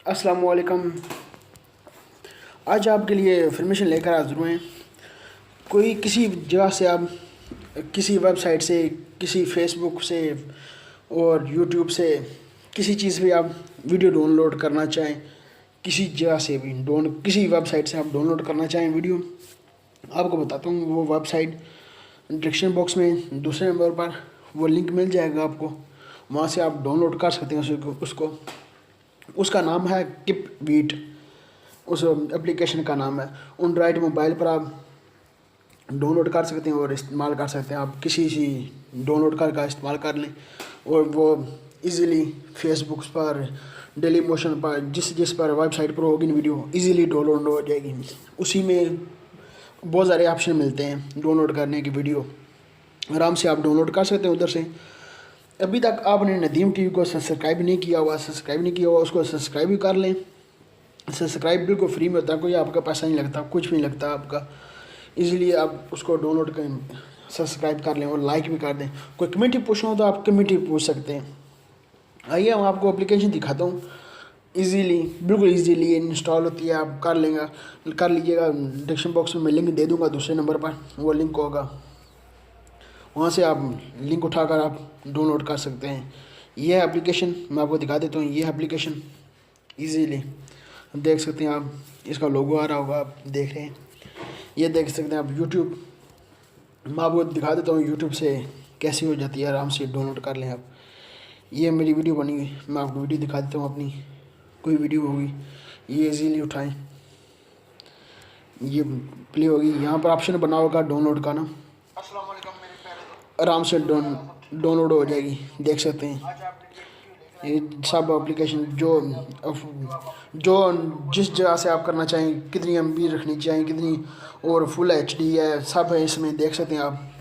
अस्सलाम वालेकुम। आज आपके लिए इन्फॉर्मेशन लेकर हाजिर हुए हैं। कोई किसी जगह से आप किसी वेबसाइट से, किसी फेसबुक से और यूट्यूब से किसी चीज़ पे आप वीडियो डाउनलोड करना चाहें, किसी जगह से भी किसी वेबसाइट से आप डाउनलोड करना चाहें वीडियो, आपको बताता हूँ। वो वेबसाइट डिस्क्रिप्शन बॉक्स में दूसरे नंबर पर वो लिंक मिल जाएगा आपको। वहाँ से आप डाउनलोड कर सकते हैं उसको। उसका नाम है किप बीट। उस एप्लीकेशन का नाम है। एंड्रॉयड मोबाइल पर आप डाउनलोड कर सकते हैं और इस्तेमाल कर सकते हैं। आप किसी से डाउनलोड कर इस्तेमाल कर लें और वो इजीली फेसबुक पर, डेली मोशन पर, जिस पर वेबसाइट पर होगी वीडियो इजीली डाउनलोड हो जाएगी। उसी में बहुत सारे ऑप्शन मिलते हैं डाउनलोड करने की। वीडियो आराम से आप डाउनलोड कर सकते हैं उधर से। अभी तक आपने नदीम टीवी को सब्सक्राइब नहीं किया हुआ, उसको सब्सक्राइब भी कर लें। सब्सक्राइब बिल्कुल फ्री में होता है, कोई आपका पैसा नहीं लगता, कुछ भी नहीं लगता आपका। इजीली आप उसको डाउनलोड कर सब्सक्राइब कर लें और लाइक भी कर दें। कोई कमेंट पूछना हो तो आप कमेंट पूछ सकते हैं। आइए मैं आपको एप्लीकेशन दिखाता हूँ। बिल्कुल ईजीली इंस्टॉल होती है, आप कर लीजिएगा। डिस्क्रिप्शन बॉक्स में मैं लिंक दे दूँगा, दूसरे नंबर पर वो लिंक होगा। वहाँ से आप लिंक उठाकर आप डाउनलोड कर सकते हैं। ये एप्लीकेशन मैं आपको दिखा देता हूँ। ये एप्लीकेशन इजीली देख सकते हैं आप। इसका लोगो आ रहा होगा, आप देख रहे हैं। ये देख सकते हैं आप यूट्यूब। मैं आपको दिखा देता हूँ यूट्यूब से कैसी हो जाती है, आराम से डाउनलोड कर लें आप। ये मेरी वीडियो बनी हुई, मैं आपको वीडियो दिखा देता हूँ अपनी। कोई वीडियो होगी ये इजीली उठाएं, ये प्ले होगी। यहाँ पर ऑप्शन बना होगा डाउनलोड का ना, आराम से डाउनलोड हो जाएगी। देख सकते हैं ये सब एप्लीकेशन जो जिस जगह से आप करना चाहें, कितनी एमबी रखनी चाहिए, कितनी और फुल एचडी है, सब है इसमें। देख सकते हैं आप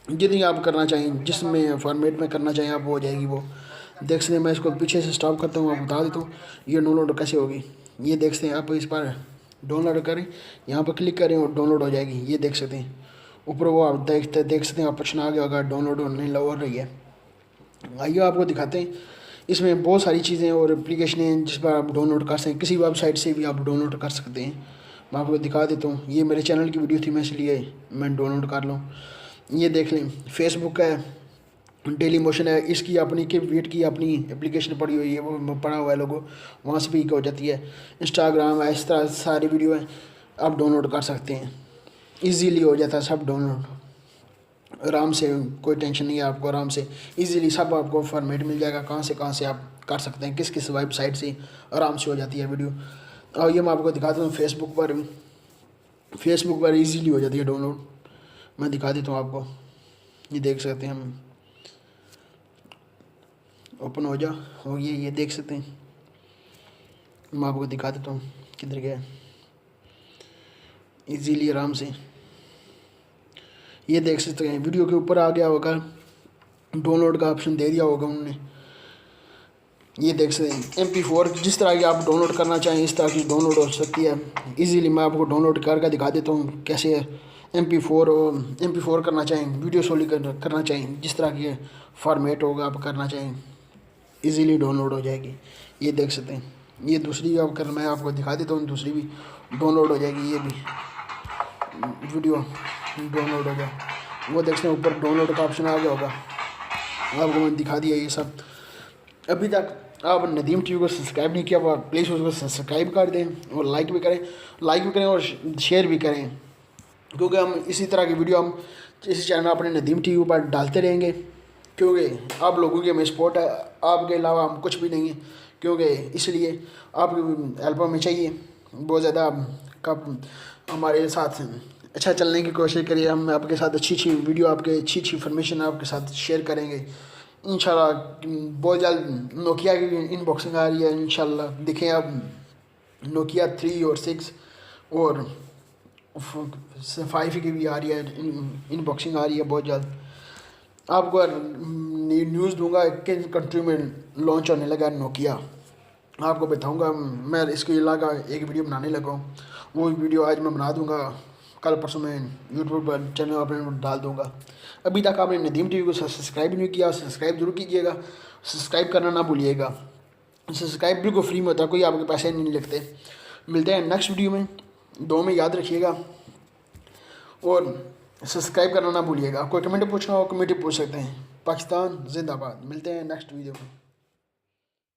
जितनी आप करना चाहें, जिसमें फॉर्मेट में करना चाहें आप, हो जाएगी वो। देख सकते हैं। मैं इसको पीछे से स्टॉप करता हूँ, आपको बता देता हूँ ये डाउनलोड कैसे होगी। ये देख सकते हैं आप, इस पर डाउनलोड करें, यहाँ पर क्लिक करें और डाउनलोड हो जाएगी। ये देख सकते हैं ऊपर वो आप देख सकते हैं ऑप्शन आ गया होगा डाउनलोड होने हो रही है। आइए आपको दिखाते हैं। इसमें बहुत सारी चीज़ें और एप्लीकेशन हैं जिस पर आप डाउनलोड कर सकते हैं। किसी वेबसाइट से भी आप डाउनलोड कर सकते हैं। मैं आपको दिखा देता हूँ। ये मेरे चैनल की वीडियो थी, मैं इसलिए मैं डाउनलोड कर लूँ। ये देख लें, फेसबुक है, डेली मोशन है, इसकी अपनी के वेट की अपनी एप्लीकेशन पड़ी हुई है, वो पड़ा हुआ है लोगो, वहाँ से भी हो जाती है। इंस्टाग्राम है, इस तरह सारी वीडियो है आप डाउनलोड कर सकते हैं। ईजीली हो जाता है सब डाउनलोड, आराम से। कोई टेंशन नहीं है आपको, आराम से इजीली सब आपको फॉर्मेट मिल जाएगा। कहाँ से आप कर सकते हैं, किस किस वेबसाइट से आराम से हो जाती है वीडियो। और ये मैं आपको दिखाता हूँ फेसबुक पर इजीली हो जाती है डाउनलोड। मैं दिखा देता हूँ आपको। ये देख सकते हैं हम, ओपन हो गया ये देख सकते हैं। मैं आपको दिखा देता हूँ किधर गया। इजीली आराम से ये देख सकते हैं। वीडियो के ऊपर आ गया होगा, डाउनलोड का ऑप्शन दे दिया होगा उन्होंने। ये देख सकते हैं MP4, जिस तरह की आप डाउनलोड करना चाहें इस तरह की डाउनलोड हो सकती है इजीली। मैं आपको डाउनलोड करके दिखा देता हूँ कैसे MP4 करना चाहें, वीडियो सोली करना चाहें, जिस तरह की फॉर्मेट होगा आप करना चाहें इजीली डाउनलोड हो जाएगी। ये देख सकते हैं। ये दूसरी आप कर, मैं आपको दिखा देता हूँ, दूसरी भी डाउनलोड हो जाएगी। ये भी वीडियो डाउनलोड हो गया, वो देख सकते हैं ऊपर डाउनलोड का ऑप्शन आ गया होगा, आपको मैंने दिखा दिया ये सब। अभी तक आप नदीम टीवी को सब्सक्राइब नहीं किया हुआ, प्लीज़ उसको सब्सक्राइब कर दें और लाइक भी करें और शेयर भी करें, क्योंकि हम इसी तरह की वीडियो हम इसी चैनल अपने नदीम टीवी पर डालते रहेंगे। क्योंकि आप लोगों की हमें सपोर्ट है, आपके अलावा हम कुछ भी नहीं है। क्योंकि इसलिए आपकी हेल्प हमें चाहिए बहुत ज़्यादा। कब हमारे साथ अच्छा चलने की कोशिश करिए, हम आपके साथ अच्छी वीडियो, आपके अच्छी इन्फॉर्मेशन आपके साथ शेयर करेंगे इंशाल्लाह। बहुत जल्द नोकिया की इनबॉक्सिंग आ रही है इंशाल्लाह। देखें आप, नोकिया 3 और 6 और 5 की भी आ रही है, इनबॉक्सिंग आ रही है बहुत जल्द। आपको न्यूज़ दूंगा किन कंट्री में लॉन्च होने लगा नोकिया, आपको बताऊंगा। मैं इसके अलावा एक वीडियो बनाने लगा हूँ, वो वीडियो आज मैं बना दूंगा, कल परसों में यूट्यूब पर चैनल अपने डाल दूंगा। अभी तक आपने नदीम टीवी को सब्सक्राइब नहीं किया, सब्सक्राइब जरूर कीजिएगा, सब्सक्राइब करना ना भूलिएगा। सब्सक्राइब बिल्कुल फ्री में होता है, कोई आपके पैसे नहीं लगते। मिलते हैं नेक्स्ट वीडियो में, दो में याद रखिएगा और सब्सक्राइब करना ना भूलिएगा। कोई कमेंट पूछना हो कमेंट पूछ सकते हैं। पाकिस्तान जिंदाबाद। मिलते हैं नेक्स्ट वीडियो में।